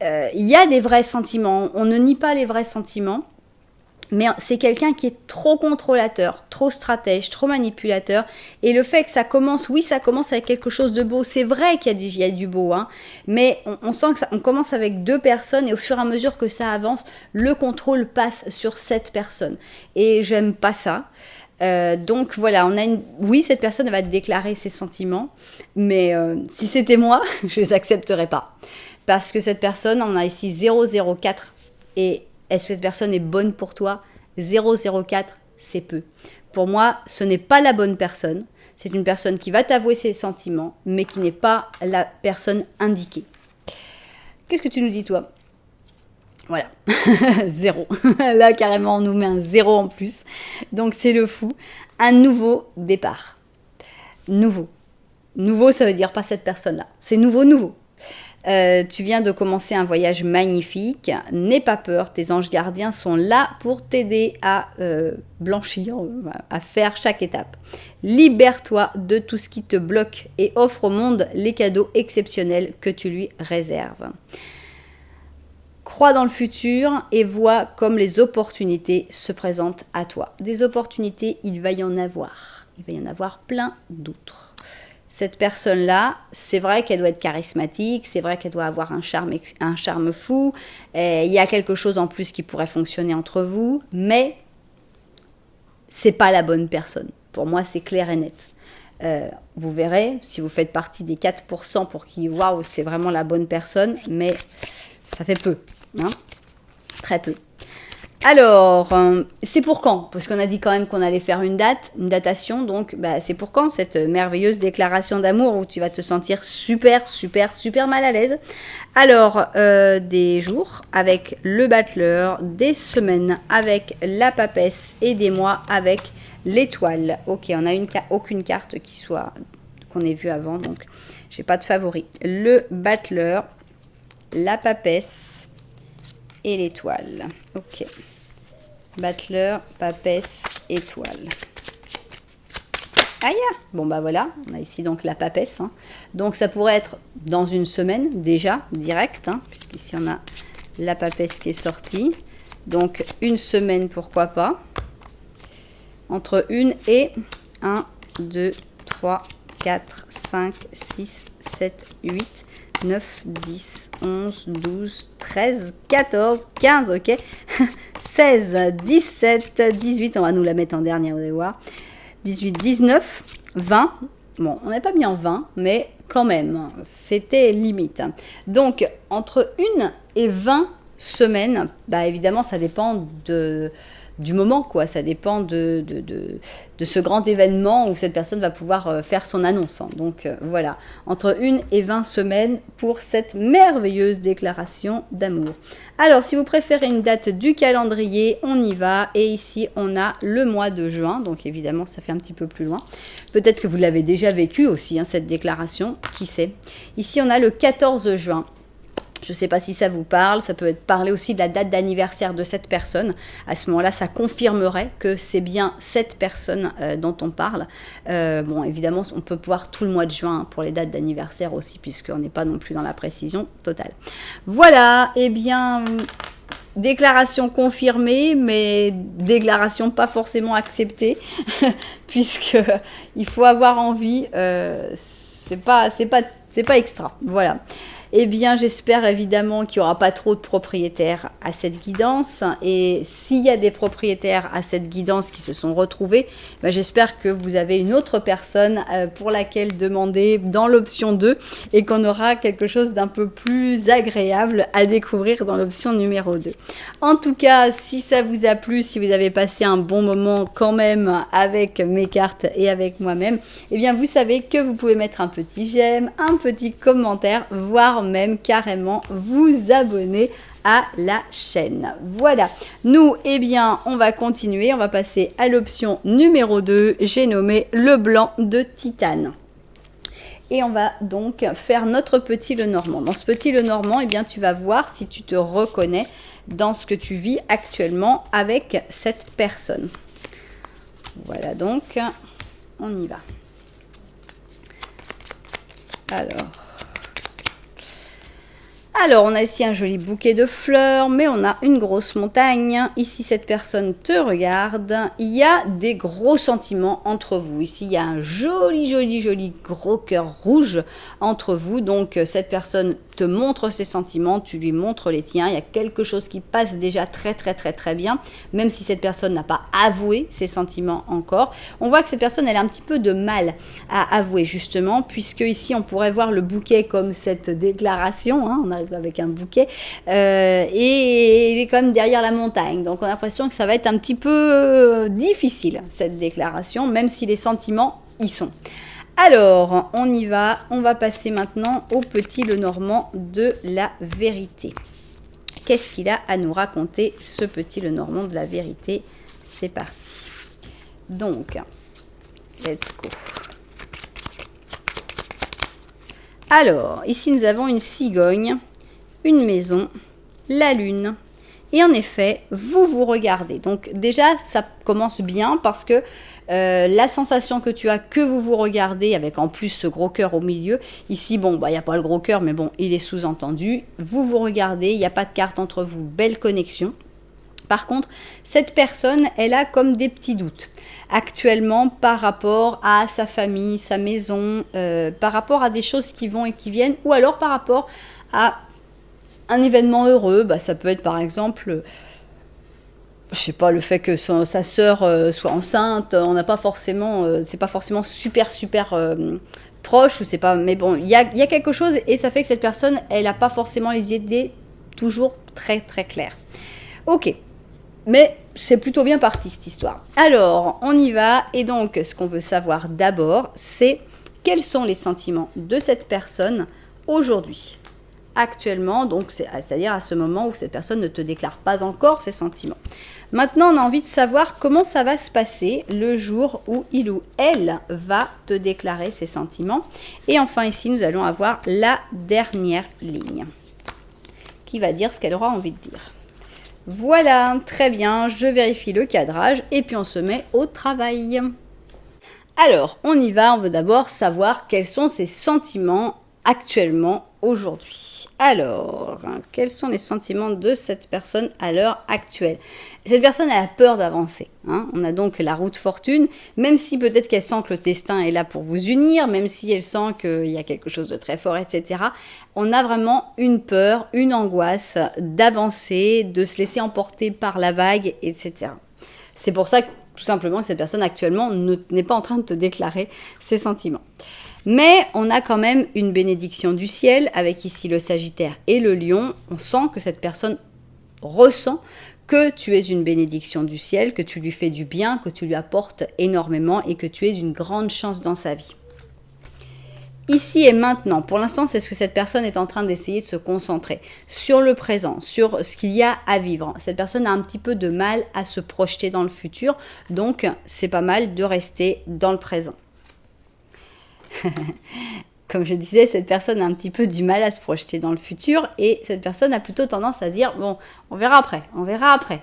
[SPEAKER 1] Il y a des vrais sentiments, on ne nie pas les vrais sentiments, mais c'est quelqu'un qui est trop contrôlateur, trop stratège, trop manipulateur. Et le fait que ça commence, oui, ça commence avec quelque chose de beau. C'est vrai qu'il y a du beau, hein, mais on sent que on commence avec 2 personnes et au fur et à mesure que ça avance, le contrôle passe sur cette personne. Et j'aime pas ça. Donc voilà, oui, cette personne va te déclarer ses sentiments, mais si c'était moi, je les accepterais pas. Parce que cette personne, on a ici 004 et est-ce que cette personne est bonne pour toi? 004, c'est peu. Pour moi, ce n'est pas la bonne personne. C'est une personne qui va t'avouer ses sentiments, mais qui n'est pas la personne indiquée. Qu'est-ce que tu nous dis, toi? Voilà, 0. Là, carrément, on nous met un 0 en plus. Donc, c'est le fou. Un nouveau départ. Nouveau. Nouveau, ça veut dire pas cette personne-là. C'est nouveau. Tu viens de commencer un voyage magnifique, n'aie pas peur, tes anges gardiens sont là pour t'aider à blanchir, à faire chaque étape. Libère-toi de tout ce qui te bloque et offre au monde les cadeaux exceptionnels que tu lui réserves. Crois dans le futur et vois comme les opportunités se présentent à toi. Des opportunités, il va y en avoir. Il va y en avoir plein d'autres. cette personne-là, c'est vrai qu'elle doit être charismatique, c'est vrai qu'elle doit avoir un charme fou, il y a quelque chose en plus qui pourrait fonctionner entre vous, mais c'est pas la bonne personne. Pour moi, c'est clair et net. Vous verrez, si vous faites partie des 4% pour qui, waouh, c'est vraiment la bonne personne, mais ça fait peu, hein, très peu. Alors, c'est pour quand? Parce qu'on a dit quand même qu'on allait faire une datation, donc c'est pour quand cette merveilleuse déclaration d'amour où tu vas te sentir super, super, super mal à l'aise. Alors, des jours avec le battleur, des semaines avec la papesse et des mois avec l'étoile. Ok, on n'a aucune carte qu'on ait vue avant, donc j'ai pas de favori. Le battleur, la papesse et l'étoile. Ok. Battleur, papesse, étoile. Aïe! Bon voilà, on a ici donc la papesse. Hein. Donc ça pourrait être dans une semaine déjà, direct, hein, puisqu'ici on a la papesse qui est sortie. Donc une semaine, pourquoi pas. Entre 1 et 1, 2, 3, 4, 5, 6, 7, 8, 9, 10, 11, 12, 13, 14, 15, ok. 16, 17, 18, on va nous la mettre en dernière, vous allez voir. 18, 19, 20. Bon, on n'a pas mis en 20, mais quand même, c'était limite. Donc, entre 1 et 20 semaines, évidemment, ça dépend du moment, quoi. Ça dépend de ce grand événement où cette personne va pouvoir faire son annonce. Hein. Donc, voilà, entre 1 et 20 semaines pour cette merveilleuse déclaration d'amour. Alors, si vous préférez une date du calendrier, on y va. Et ici, on a le mois de juin. Donc, évidemment, ça fait un petit peu plus loin. Peut-être que vous l'avez déjà vécu aussi, hein, cette déclaration. Qui sait? Ici, on a le 14 juin. Je ne sais pas si ça vous parle, ça peut parler aussi de la date d'anniversaire de cette personne. À ce moment-là, ça confirmerait que c'est bien cette personne dont on parle. Bon, évidemment, on peut voir tout le mois de juin pour les dates d'anniversaire aussi, puisqu'on n'est pas non plus dans la précision totale. Voilà, eh bien, déclaration confirmée, mais déclaration pas forcément acceptée, puisqu'il faut avoir envie, c'est pas extra, voilà. Eh bien, j'espère évidemment qu'il n'y aura pas trop de propriétaires à cette guidance. Et s'il y a des propriétaires à cette guidance qui se sont retrouvés, j'espère que vous avez une autre personne pour laquelle demander dans l'option 2 et qu'on aura quelque chose d'un peu plus agréable à découvrir dans l'option numéro 2. En tout cas, si ça vous a plu, si vous avez passé un bon moment quand même avec mes cartes et avec moi-même, eh bien, vous savez que vous pouvez mettre un petit j'aime, un petit commentaire, voire même carrément vous abonner à la chaîne. Voilà, nous, eh bien, on va continuer, on va passer à l'option numéro 2, j'ai nommé le blanc de titane. Et on va donc faire notre petit Lenormand. Dans ce petit Lenormand, eh bien, tu vas voir si tu te reconnais dans ce que tu vis actuellement avec cette personne. Voilà, donc, on y va. Alors, on a ici un joli bouquet de fleurs, mais on a une grosse montagne. Ici, cette personne te regarde. Il y a des gros sentiments entre vous. Ici, il y a un joli, joli, joli gros cœur rouge entre vous. Donc, cette personne te montre ses sentiments, tu lui montres les tiens. Il y a quelque chose qui passe déjà très, très, très, très bien, même si cette personne n'a pas avoué ses sentiments encore. On voit que cette personne, elle a un petit peu de mal à avouer, justement, puisque ici, on pourrait voir le bouquet comme cette déclaration. Hein, on arrive avec un bouquet et il est quand même derrière la montagne, donc on a l'impression que ça va être un petit peu difficile cette déclaration, même si les sentiments y sont. Alors on y va, on va passer maintenant au petit Lenormand de la vérité. Qu'est-ce qu'il a à nous raconter, ce petit Lenormand de la vérité? C'est parti. Donc let's go. Alors ici nous avons une cigogne, une maison, la lune, et en effet, vous vous regardez. Donc déjà, ça commence bien parce que la sensation que tu as que vous vous regardez, avec en plus ce gros cœur au milieu, ici, bon, il n'y a pas le gros cœur, mais bon, il est sous-entendu. Vous vous regardez, il n'y a pas de carte entre vous, belle connexion. Par contre, cette personne, elle a comme des petits doutes actuellement par rapport à sa famille, sa maison, par rapport à des choses qui vont et qui viennent, ou alors par rapport à un événement heureux. Ça peut être par exemple, je sais pas, le fait que sa sœur soit enceinte. On n'a pas forcément, c'est pas forcément super proche, ou c'est pas, mais bon, il y a quelque chose et ça fait que cette personne, elle n'a pas forcément les idées toujours très claires. Ok. Mais c'est plutôt bien parti cette histoire. Alors, on y va. Et donc, ce qu'on veut savoir d'abord, c'est quels sont les sentiments de cette personne aujourd'hui, actuellement, donc c'est-à-dire à ce moment où cette personne ne te déclare pas encore ses sentiments. Maintenant, on a envie de savoir comment ça va se passer le jour où il ou elle va te déclarer ses sentiments. Et enfin, ici, nous allons avoir la dernière ligne qui va dire ce qu'elle aura envie de dire. Voilà, très bien, je vérifie le cadrage et puis on se met au travail. Alors, on y va, on veut d'abord savoir quels sont ses sentiments actuellement aujourd'hui. Alors, quels sont les sentiments de cette personne à l'heure actuelle? Cette personne, elle a peur d'avancer. On a donc la roue de fortune, même si peut-être qu'elle sent que le destin est là pour vous unir, même si elle sent qu'il y a quelque chose de très fort, etc. On a vraiment une peur, une angoisse d'avancer, de se laisser emporter par la vague, etc. C'est pour ça que, tout simplement, que cette personne actuellement n'est pas en train de te déclarer ses sentiments. Mais on a quand même une bénédiction du ciel, avec ici le Sagittaire et le Lion. On sent que cette personne ressent que tu es une bénédiction du ciel, que tu lui fais du bien, que tu lui apportes énormément et que tu es une grande chance dans sa vie. Ici et maintenant, pour l'instant, c'est ce que cette personne est en train d'essayer de se concentrer sur le présent, sur ce qu'il y a à vivre. Cette personne a un petit peu de mal à se projeter dans le futur, donc c'est pas mal de rester dans le présent. Comme je disais, cette personne a un petit peu du mal à se projeter dans le futur et cette personne a plutôt tendance à dire, bon, on verra après.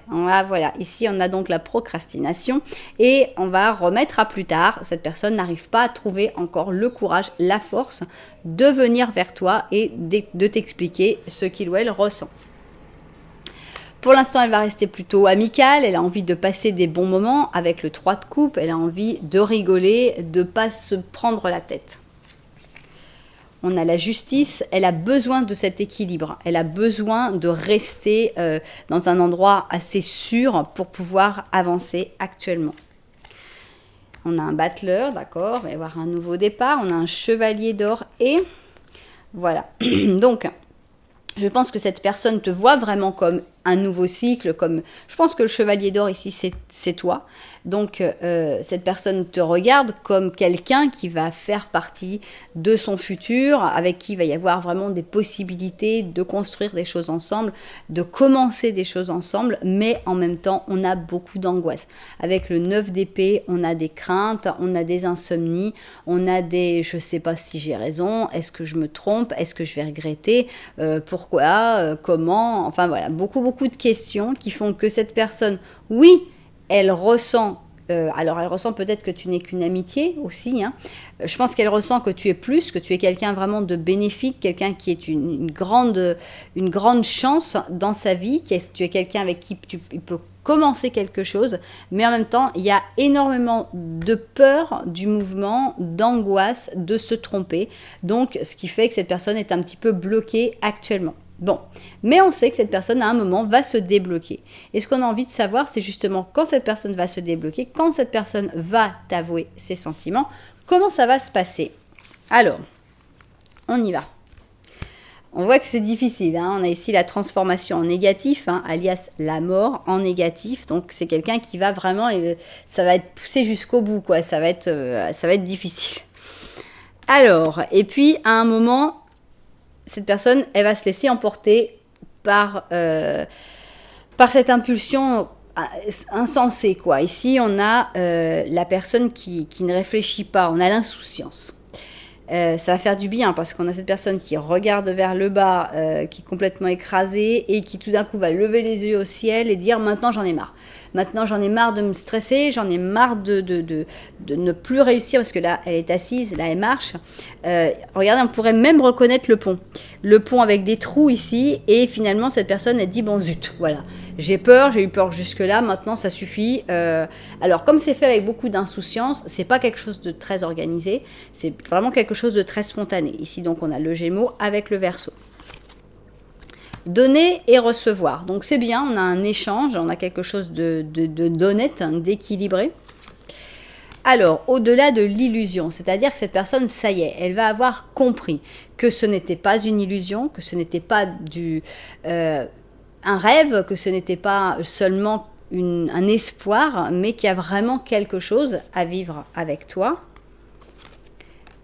[SPEAKER 1] Voilà, ici on a donc la procrastination et on va remettre à plus tard. Cette personne n'arrive pas à trouver encore le courage, la force de venir vers toi et de t'expliquer ce qu'il ou elle ressent. Pour l'instant, elle va rester plutôt amicale, elle a envie de passer des bons moments avec le 3 de coupe, elle a envie de rigoler, de ne pas se prendre la tête. On a la justice, elle a besoin de cet équilibre, elle a besoin de rester dans un endroit assez sûr pour pouvoir avancer actuellement. On a un battleur, d'accord, il va y avoir un nouveau départ, on a un chevalier d'or et voilà. Donc, je pense que cette personne te voit vraiment comme un nouveau cycle, comme je pense que le chevalier d'or ici c'est toi. Donc cette personne te regarde comme quelqu'un qui va faire partie de son futur, avec qui il va y avoir vraiment des possibilités de construire des choses ensemble, de commencer des choses ensemble, mais en même temps on a beaucoup d'angoisse. Avec le 9 d'épée, on a des craintes, on a des insomnies, on a des je sais pas si j'ai raison, est-ce que je me trompe, est-ce que je vais regretter, pourquoi, comment, enfin voilà, beaucoup de questions qui font que cette personne, oui, elle ressent, alors elle ressent peut-être que tu n'es qu'une amitié aussi, je pense qu'elle ressent que tu es plus, que tu es quelqu'un vraiment de bénéfique, quelqu'un qui est une grande chance dans sa vie, tu es quelqu'un avec qui tu peux commencer quelque chose, mais en même temps, il y a énormément de peur du mouvement, d'angoisse, de se tromper, donc ce qui fait que cette personne est un petit peu bloquée actuellement. Bon, mais on sait que cette personne, à un moment, va se débloquer. Et ce qu'on a envie de savoir, c'est justement quand cette personne va se débloquer, quand cette personne va t'avouer ses sentiments, comment ça va se passer. Alors, on y va. On voit que c'est difficile. On a ici la transformation en négatif, alias la mort en négatif. Donc, c'est quelqu'un qui va vraiment, ça va être poussé jusqu'au bout, quoi. Ça va être difficile. Alors, et puis, à un moment, cette personne, elle va se laisser emporter par cette impulsion insensée, quoi. Ici, on a la personne qui ne réfléchit pas, on a l'insouciance. Ça va faire du bien parce qu'on a cette personne qui regarde vers le bas, qui est complètement écrasée et qui tout d'un coup va lever les yeux au ciel et dire « maintenant j'en ai marre ». maintenant j'en ai marre de me stresser, j'en ai marre de ne plus réussir, parce que là, elle est assise, là, elle marche. Regardez, on pourrait même reconnaître le pont. Le pont avec des trous ici, et finalement, cette personne, elle dit, bon zut, voilà, j'ai peur, j'ai eu peur jusque-là, maintenant ça suffit. Alors, comme c'est fait avec beaucoup d'insouciance, c'est pas quelque chose de très organisé, c'est vraiment quelque chose de très spontané. Ici, donc, on a le Gémeaux avec le Verseau. Donner et recevoir. Donc, c'est bien, on a un échange, on a quelque chose d'honnête, d'équilibré. Alors, au-delà de l'illusion, c'est-à-dire que cette personne, ça y est, elle va avoir compris que ce n'était pas une illusion, que ce n'était pas un rêve, que ce n'était pas seulement un espoir, mais qu'il y a vraiment quelque chose à vivre avec toi.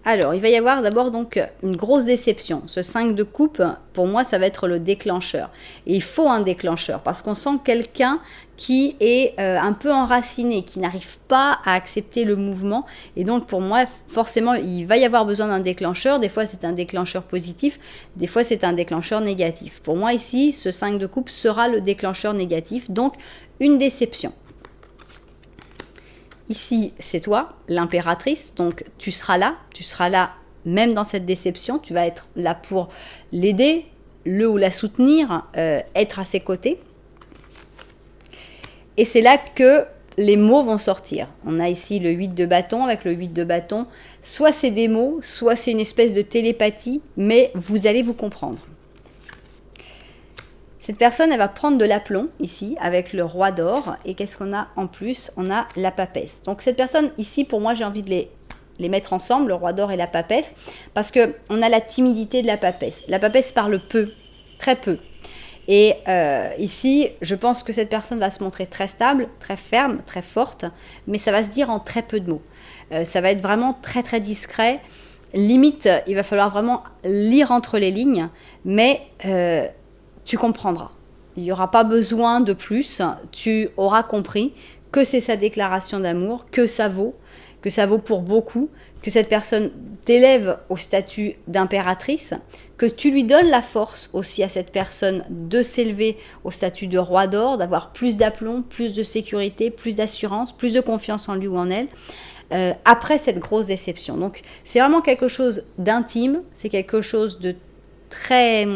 [SPEAKER 1] Alors, il va y avoir d'abord donc une grosse déception. Ce 5 de coupe, pour moi, ça va être le déclencheur. Et il faut un déclencheur parce qu'on sent quelqu'un qui est un peu enraciné, qui n'arrive pas à accepter le mouvement. Et donc, pour moi, forcément, il va y avoir besoin d'un déclencheur. Des fois, c'est un déclencheur positif. Des fois, c'est un déclencheur négatif. Pour moi, ici, ce 5 de coupe sera le déclencheur négatif. Donc, une déception. Ici, c'est toi, l'impératrice, donc tu seras là même dans cette déception, tu vas être là pour l'aider, le ou la soutenir, être à ses côtés. Et c'est là que les mots vont sortir. On a ici le 8 de bâton, avec le 8 de bâton, soit c'est des mots, soit c'est une espèce de télépathie, mais vous allez vous comprendre. Cette personne, elle va prendre de l'aplomb ici avec le roi d'or. Et qu'est-ce qu'on a en plus? On a la papesse. Donc cette personne ici, pour moi, j'ai envie de les mettre ensemble, le roi d'or et la papesse, parce qu'on a la timidité de la papesse. La papesse parle peu, très peu. Et ici, je pense que cette personne va se montrer très stable, très ferme, très forte, mais ça va se dire en très peu de mots. Ça va être vraiment très très discret. Limite, il va falloir vraiment lire entre les lignes, mais tu comprendras. Il n'y aura pas besoin de plus. Tu auras compris que c'est sa déclaration d'amour, que ça vaut pour beaucoup, que cette personne t'élève au statut d'impératrice, que tu lui donnes la force aussi à cette personne de s'élever au statut de roi d'or, d'avoir plus d'aplomb, plus de sécurité, plus d'assurance, plus de confiance en lui ou en elle, après cette grosse déception. Donc c'est vraiment quelque chose d'intime, c'est quelque chose de très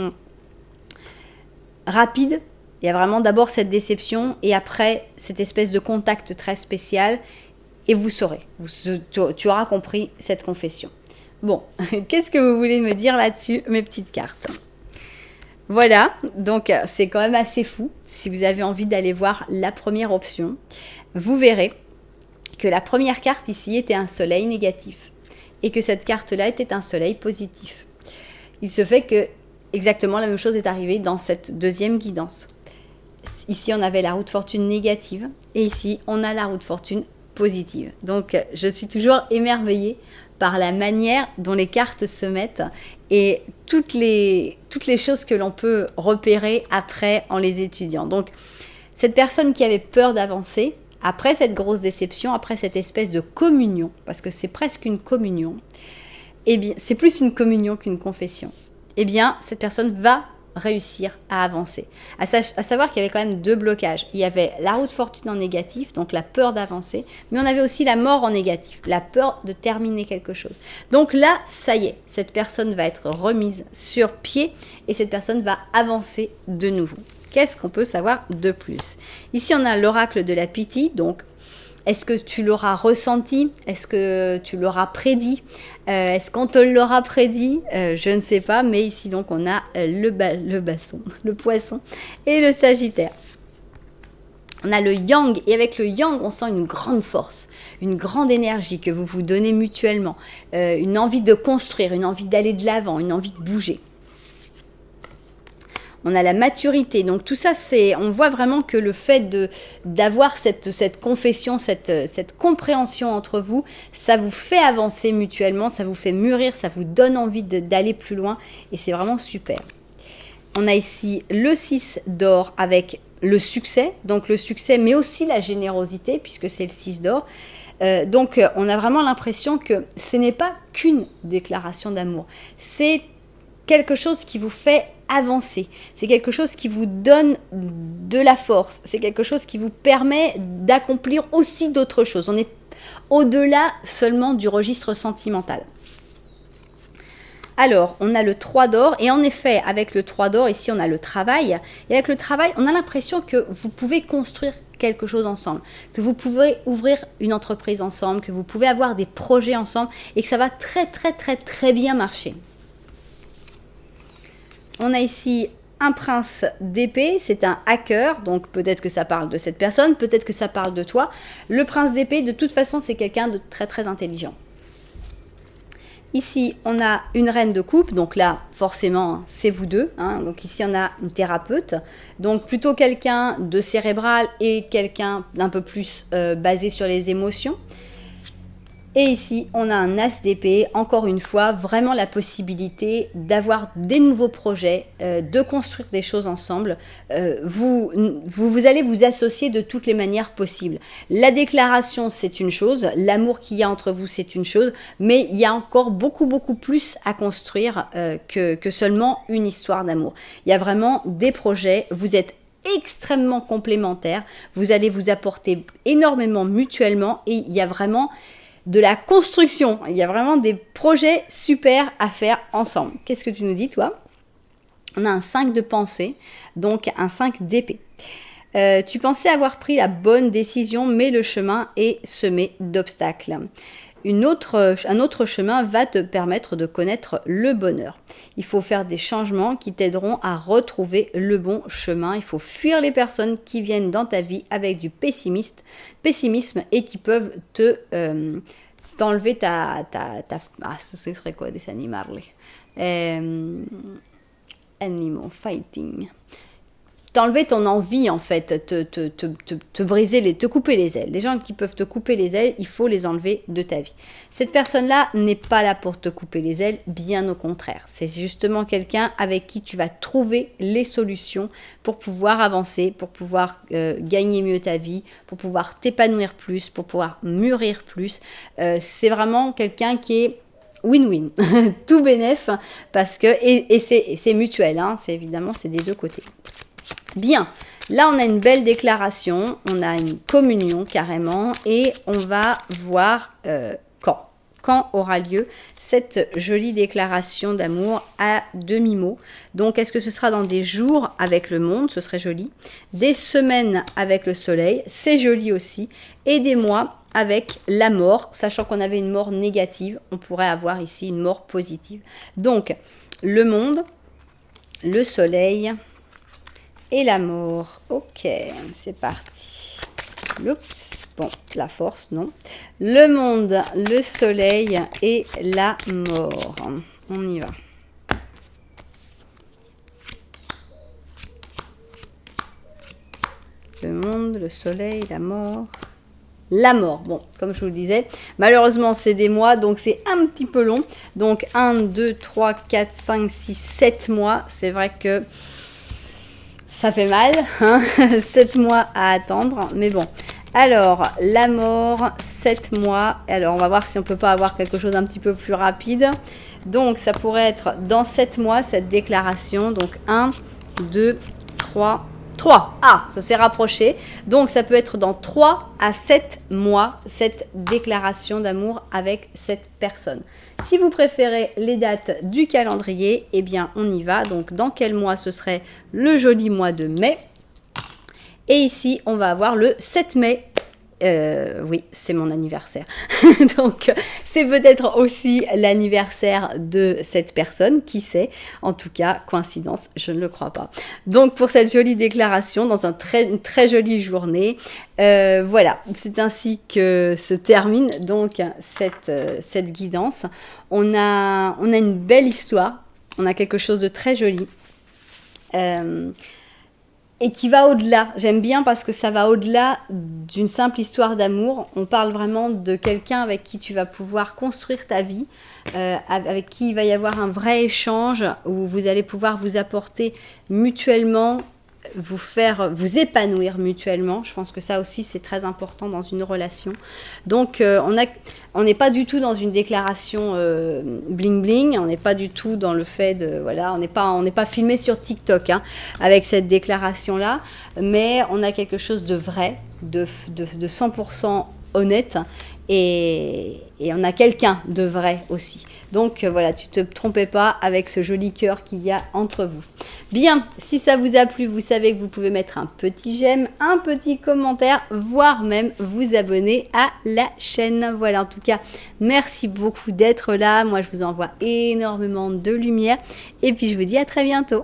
[SPEAKER 1] rapide. Il y a vraiment d'abord cette déception et après cette espèce de contact très spécial et vous saurez, tu auras compris cette confession. Bon, qu'est-ce que vous voulez me dire là-dessus, mes petites cartes? Voilà, donc c'est quand même assez fou. Si vous avez envie d'aller voir la première option, vous verrez que la première carte ici était un soleil négatif et que cette carte-là était un soleil positif. Il se fait que exactement la même chose est arrivée dans cette deuxième guidance. Ici, on avait la roue de fortune négative et ici, on a la roue de fortune positive. Donc, je suis toujours émerveillée par la manière dont les cartes se mettent et toutes les choses que l'on peut repérer après en les étudiant. Donc, cette personne qui avait peur d'avancer, après cette grosse déception, après cette espèce de communion, parce que c'est presque une communion, eh bien, c'est plus une communion qu'une confession. Eh bien, cette personne va réussir à avancer. À savoir qu'il y avait quand même deux blocages. Il y avait la roue de fortune en négatif, donc la peur d'avancer, mais on avait aussi la mort en négatif, la peur de terminer quelque chose. Donc là, ça y est, cette personne va être remise sur pied et cette personne va avancer de nouveau. Qu'est-ce qu'on peut savoir de plus? Ici, on a l'oracle de la Pythie, donc est-ce que tu l'auras ressenti? Est-ce que tu l'auras prédit? Est-ce qu'on te l'aura prédit? Je ne sais pas, mais ici donc on a le basson, le poisson et le sagittaire. On a le yang et avec le yang on sent une grande force, une grande énergie que vous vous donnez mutuellement, une envie de construire, une envie d'aller de l'avant, une envie de bouger. On a la maturité, donc tout ça, on voit vraiment que le fait d'avoir cette confession, cette compréhension entre vous, ça vous fait avancer mutuellement, ça vous fait mûrir, ça vous donne envie d'aller plus loin et c'est vraiment super. On a ici le 6 d'or avec le succès, donc le succès mais aussi la générosité puisque c'est le 6 d'or. Donc on a vraiment l'impression que ce n'est pas qu'une déclaration d'amour, c'est quelque chose qui vous fait avancer. C'est quelque chose qui vous donne de la force. C'est quelque chose qui vous permet d'accomplir aussi d'autres choses. On est au-delà seulement du registre sentimental. Alors, on a le 3 d'or, et en effet, avec le 3 d'or, ici, on a le travail. Et avec le travail, on a l'impression que vous pouvez construire quelque chose ensemble, que vous pouvez ouvrir une entreprise ensemble, que vous pouvez avoir des projets ensemble, et que ça va très bien marcher. On a ici un prince d'épée, c'est un hacker, donc peut-être que ça parle de cette personne, peut-être que ça parle de toi. Le prince d'épée, de toute façon, c'est quelqu'un de très intelligent. Ici, on a une reine de coupe, donc là, forcément, c'est vous deux. Hein. Donc ici, on a une thérapeute, donc plutôt quelqu'un de cérébral et quelqu'un d'un peu plus basé sur les émotions. Et ici, on a un as d'épée, encore une fois, vraiment la possibilité d'avoir des nouveaux projets, de construire des choses ensemble. Vous allez vous associer de toutes les manières possibles. La déclaration, c'est une chose, l'amour qu'il y a entre vous, c'est une chose, mais il y a encore beaucoup plus à construire que seulement une histoire d'amour. Il y a vraiment des projets, vous êtes extrêmement complémentaires, vous allez vous apporter énormément mutuellement et il y a vraiment de la construction. Il y a vraiment des projets super à faire ensemble. Qu'est-ce que tu nous dis, toi? On a un 5 de pensée, donc un 5 d'épée. Tu pensais avoir pris la bonne décision, mais le chemin est semé d'obstacles. Un autre chemin va te permettre de connaître le bonheur. Il faut faire des changements qui t'aideront à retrouver le bon chemin. Il faut fuir les personnes qui viennent dans ta vie avec du pessimisme et qui peuvent t'enlever ta ce serait quoi des animales? Animal fighting. T'enlever ton envie, en fait, te briser, te couper les ailes. Des gens qui peuvent te couper les ailes, il faut les enlever de ta vie. Cette personne-là n'est pas là pour te couper les ailes, bien au contraire. C'est justement quelqu'un avec qui tu vas trouver les solutions pour pouvoir avancer, pour pouvoir gagner mieux ta vie, pour pouvoir t'épanouir plus, pour pouvoir mûrir plus. C'est vraiment quelqu'un qui est win-win, tout bénef, parce que, et c'est mutuel, hein, c'est évidemment, c'est des deux côtés. Bien, là on a une belle déclaration, on a une communion carrément et on va voir quand aura lieu cette jolie déclaration d'amour à demi-mot. Donc est-ce que ce sera dans des jours avec le monde, ce serait joli, des semaines avec le soleil, c'est joli aussi, et des mois avec la mort, sachant qu'on avait une mort négative, on pourrait avoir ici une mort positive. Donc le monde, le soleil et la mort. Ok, c'est parti. Oups, bon, la force, non. Le monde, le soleil et la mort. On y va. Le monde, le soleil, la mort. La mort, bon, comme je vous le disais, malheureusement c'est des mois, donc c'est un petit peu long. Donc 1, 2, 3, 4, 5, 6, 7 mois, c'est vrai que ça fait mal, hein. 7 mois à attendre, mais bon. Alors, la mort, 7 mois. Alors, on va voir si on peut pas avoir quelque chose un petit peu plus rapide. Donc, ça pourrait être dans 7 mois, cette déclaration. Donc, 1, 2, 3. Ah, ça s'est rapproché. Donc, ça peut être dans 3 à 7 mois, cette déclaration d'amour avec cette personne. Si vous préférez les dates du calendrier, eh bien, on y va. Donc, dans quel mois ce serait le joli mois de mai? Et ici, on va avoir le 7 mai. Oui, c'est mon anniversaire. Donc, c'est peut-être aussi l'anniversaire de cette personne, qui sait. En tout cas, coïncidence, je ne le crois pas. Donc, pour cette jolie déclaration, dans une très jolie journée, voilà, c'est ainsi que se termine donc cette guidance. On a une belle histoire, on a quelque chose de très joli. Et qui va au-delà. J'aime bien parce que ça va au-delà d'une simple histoire d'amour. On parle vraiment de quelqu'un avec qui tu vas pouvoir construire ta vie, avec qui il va y avoir un vrai échange où vous allez pouvoir vous apporter mutuellement vous épanouir mutuellement. Je pense que ça aussi c'est très important dans une relation. Donc on n'est pas du tout dans une déclaration bling bling, on n'est pas du tout dans le fait de voilà, on n'est pas filmé sur TikTok hein, avec cette déclaration là, mais on a quelque chose de vrai, de 100% honnête. Et on a quelqu'un de vrai aussi. Donc voilà, tu te trompais pas avec ce joli cœur qu'il y a entre vous. Bien, si ça vous a plu, vous savez que vous pouvez mettre un petit j'aime, un petit commentaire, voire même vous abonner à la chaîne. Voilà, en tout cas, merci beaucoup d'être là. Moi, je vous envoie énormément de lumière. Et puis, je vous dis à très bientôt.